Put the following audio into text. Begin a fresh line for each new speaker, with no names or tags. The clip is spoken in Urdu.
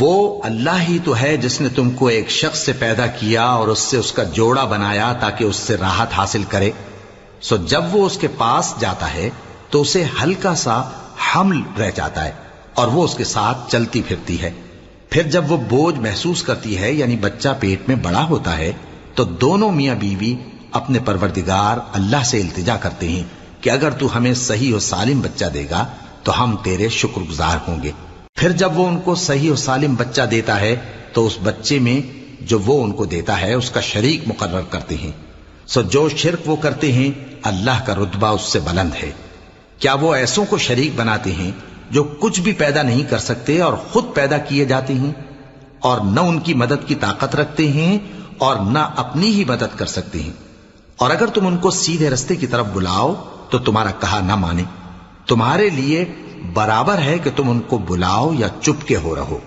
وہ اللہ ہی تو ہے جس نے تم کو ایک شخص سے پیدا کیا اور اس سے اس کا جوڑا بنایا تاکہ اس سے راحت حاصل کرے. سو جب وہ اس کے پاس جاتا ہے تو اسے ہلکا سا حمل رہ جاتا ہے اور وہ اس کے ساتھ چلتی پھرتی ہے. پھر جب وہ بوجھ محسوس کرتی ہے یعنی بچہ پیٹ میں بڑا ہوتا ہے تو دونوں میاں بیوی اپنے پروردگار اللہ سے التجا کرتے ہیں کہ اگر تو ہمیں صحیح و سالم بچہ دے گا تو ہم تیرے شکر گزار ہوں گے. پھر جب وہ ان کو صحیح و سالم بچہ دیتا ہے تو اس بچے میں جو وہ ان کو دیتا ہے اس کا شریک مقرر کرتے ہیں. سو جو شرک وہ کرتے ہیں اللہ کا رتبہ اس سے بلند ہے. کیا وہ ایسوں کو شریک بناتے ہیں جو کچھ بھی پیدا نہیں کر سکتے اور خود پیدا کیے جاتے ہیں اور نہ ان کی مدد کی طاقت رکھتے ہیں اور نہ اپنی ہی مدد کر سکتے ہیں؟ اور اگر تم ان کو سیدھے رستے کی طرف بلاؤ تو تمہارا کہا نہ مانے. تمہارے لیے برابر ہے کہ تم ان کو بلاؤ یا چپ کے ہو رہو.